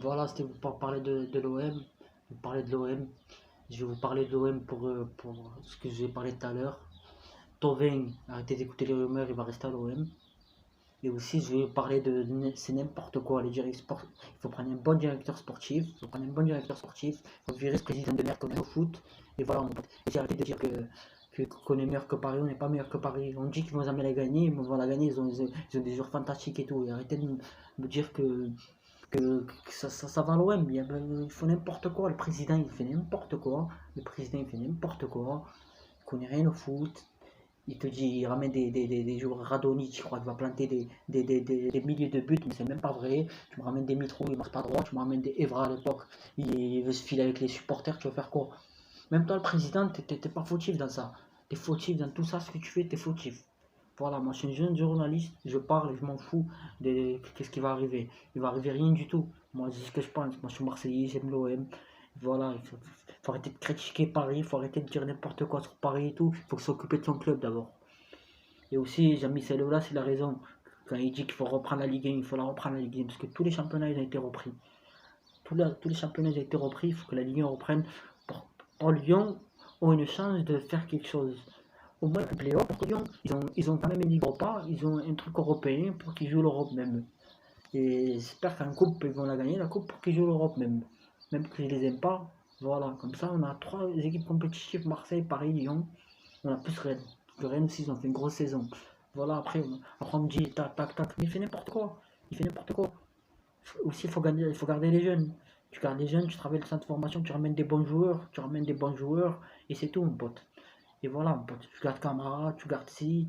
Voilà, c'était pour parler de l'OM. Vous parlez de l'OM. Je vais vous parler de l'OM pour ce que j'ai parlé tout à l'heure. Tovin, arrêtez d'écouter les rumeurs, il va rester à l'OM. Et aussi, je vais parler c'est n'importe quoi. Il faut prendre un bon directeur sportif. Il faut prendre un bon directeur sportif. Il faut virer ce président de merde comme au foot. Et voilà, mon pote. Et j'ai arrêté de dire qu'on est meilleur que Paris. On n'est pas meilleur que Paris. On dit qu'ils vont jamais la gagner. Mais ils vont la gagner. Ils ont des joueurs fantastiques et tout. Et arrêtez de me dire que ça va à l'OM. Il faut n'importe quoi. Le président, il fait n'importe quoi. Le président, il fait n'importe quoi. Il connaît rien au foot. Il te dit, il ramène des joueurs Radonjic, je crois qu'il va planter des milliers de buts, mais c'est même pas vrai. Tu me ramènes des Mitro, il marche pas droit. Tu me ramènes des Evra à l'époque, il veut se filer avec les supporters, tu vas faire quoi? Même toi, le président, t'es pas fautif dans ça. T'es fautif dans tout ça, ce que tu fais, t'es fautif. Voilà, moi je suis un jeune journaliste, je parle, je m'en fous de qu'est-ce qui va arriver. Il va arriver rien du tout. Moi, c'est ce que je pense. Moi, je suis Marseillais, j'aime l'OM. Voilà, faut arrêter de critiquer Paris, il faut arrêter de dire n'importe quoi sur Paris et tout. Il faut s'occuper de son club d'abord. Et aussi, Jamy Selola, c'est la raison. Quand il dit qu'il faut reprendre la Ligue 1, il faut la reprendre la Ligue 1. Parce que tous les championnats, ils ont été repris. Tous les championnats, ils ont été repris. Il faut que la Ligue 1 reprenne. Pour Lyon, ont une chance de faire quelque chose. Au moins, les Léo, pour Lyon, ils ont quand même une Ligue Europa. Ils ont un truc européen pour qu'ils jouent l'Europe même. Et j'espère qu'en coupe, ils vont la gagner, la coupe, pour qu'ils jouent l'Europe même. Même que je les aime pas. Voilà, comme ça, on a trois équipes compétitives, Marseille, Paris, Lyon. On a plus Rennes. Le Rennes aussi, ils ont fait une grosse saison. Voilà, après on me dit tac, tac, tac. Mais il fait n'importe quoi. Il fait n'importe quoi. Aussi, il faut garder les jeunes. Tu gardes les jeunes, tu travailles le centre de formation, tu ramènes des bons joueurs, et c'est tout, mon pote. Et voilà, mon pote. Tu gardes Camara, tu gardes si,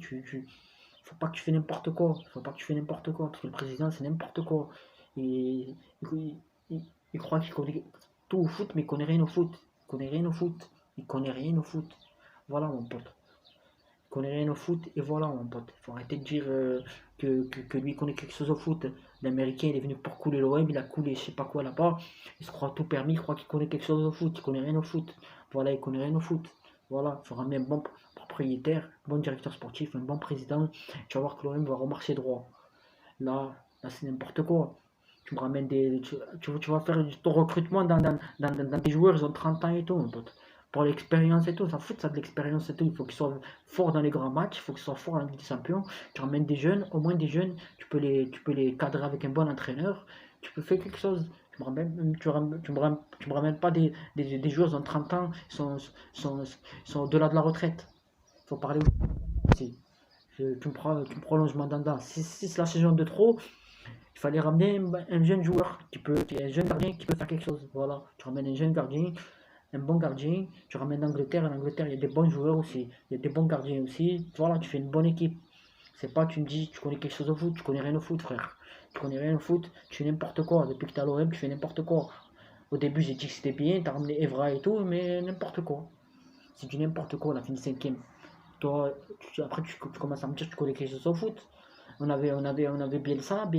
faut pas que tu fais n'importe quoi. Faut pas que tu fais n'importe quoi, parce que le président, c'est n'importe quoi. Et il croit qu'il connaît tout au foot, mais il connaît rien au foot. Il connaît rien au foot. Il connaît rien au foot. Voilà, mon pote. Connaît rien au foot, et voilà, mon pote. Faut arrêter de dire que lui connaît quelque chose au foot. L'américain, il est venu pour couler l'OM, il a coulé je sais pas quoi là-bas. Il se croit tout permis, il croit qu'il connaît quelque chose au foot. Il connaît rien au foot. Voilà, il connaît rien au foot. Voilà, il faut ramener un bon propriétaire, un bon directeur sportif, un bon président. Tu vas voir que l'OM va remarcher droit. Là c'est n'importe quoi. Tu me ramènes tu vas faire ton recrutement dans tes joueurs, ils ont 30 ans et tout, mon pote. Pour l'expérience et tout, ça fout ça de l'expérience et tout. Il faut qu'ils soient forts dans les grands matchs, il faut qu'ils soient forts en Ligue des Champions. Tu ramènes des jeunes, au moins des jeunes, tu peux les cadrer avec un bon entraîneur. Tu peux faire quelque chose. Tu me ramènes pas des joueurs de 30 ans, sont au-delà de la retraite. Il faut parler aussi. Tu me prolonges mon mandat. Si c'est la saison de trop, il fallait ramener un jeune joueur, un jeune gardien qui peut faire quelque chose. Voilà, tu ramènes un jeune gardien, un bon gardien, tu ramènes l'Angleterre. En Angleterre, il y a des bons joueurs aussi, il y a des bons gardiens aussi. Voilà, tu fais une bonne équipe. C'est pas, tu me dis, tu connais quelque chose au foot, tu connais rien au foot, frère. Tu connais rien au foot, tu fais n'importe quoi. Depuis que tu as l'OM, tu fais n'importe quoi. Au début, j'ai dit que c'était bien, tu as ramené Evra et tout, mais n'importe quoi. C'est du n'importe quoi, on a fini cinquième. Toi, après, tu commences à me dire que tu connais quelque chose au foot. On avait Bielsa,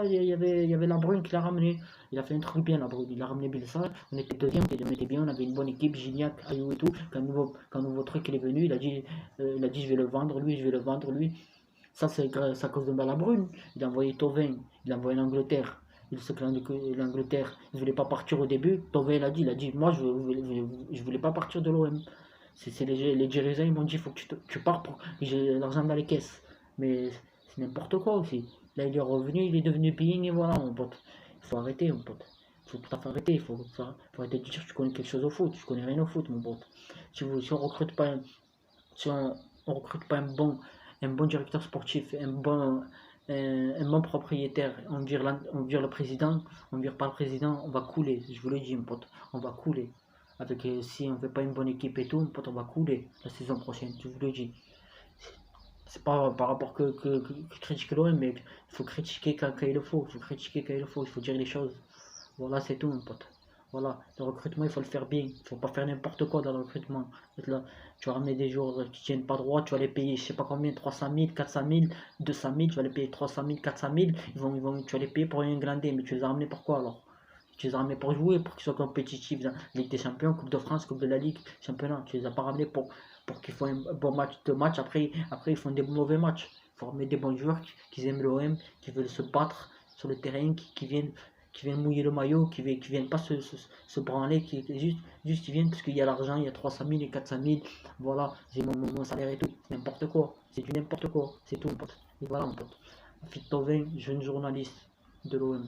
il y avait La Brune qui l'a ramené. Il a fait un truc bien, La Brune. Il a ramené Bielsa. On était deuxième, on était bien, on avait une bonne équipe, Gignac, Ayou et tout. Quand nouveau truc il est venu, il a dit je vais le vendre, lui, je vais le vendre, lui. Ça, c'est à cause de La Brune. Il a envoyé Tovin, il a envoyé l'Angleterre. Il sait que l'Angleterre, il ne voulait pas partir au début. Tovin, il a dit, moi, je voulais pas partir de l'OM. C'est les dirigeants, ils m'ont dit, il faut que tu pars pour que j'ai l'argent dans les caisses. Mais c'est n'importe quoi aussi. Là, il est revenu, il est devenu paying et voilà, mon pote. Il faut arrêter, mon pote. Il faut tout à fait arrêter. Il faut arrêter de dire que tu connais quelque chose au foot. Tu connais rien au foot, mon pote. Si on recrute pas si on recrute pas un bon directeur sportif, un bon propriétaire, on vire le président, on vire pas le président, on va couler. Je vous le dis, mon pote, on va couler. Si on fait pas une bonne équipe et tout, mon pote, on va couler la saison prochaine. Je vous le dis. C'est pas par rapport que critiquer l'OM, mais il faut critiquer quand il le faut. Il faut critiquer quand il le faut. Il faut dire les choses. Voilà, c'est tout, mon pote. Voilà, le recrutement, il faut le faire bien. Il faut pas faire n'importe quoi dans le recrutement. Là, tu vas ramener des joueurs qui tiennent pas droit, tu vas les payer, je sais pas combien, 300 000, 400 000, 200 000, tu vas les payer 300 000, 400 000, tu vas les payer pour rien glander, mais tu les as ramenés pourquoi alors? Tu les as ramenés pour jouer, pour qu'ils soient compétitifs dans Ligue des Champions, Coupe de France, Coupe de la Ligue, Championnat. Tu les as pas ramenés pour qu'ils font un bon match, deux matchs, après ils font des mauvais matchs. Il faut ramener des bons joueurs qui aiment l'OM, qui veulent se battre sur le terrain, qui viennent qui viennent mouiller le maillot, qui viennent pas se branler, juste ils viennent parce qu'il y a l'argent, il y a 300 000 et 400 000, voilà, j'ai mon salaire et tout, n'importe quoi, c'est du n'importe quoi, c'est tout mon pote. Et voilà mon pote. Fit Tovin, jeune journaliste de l'OM.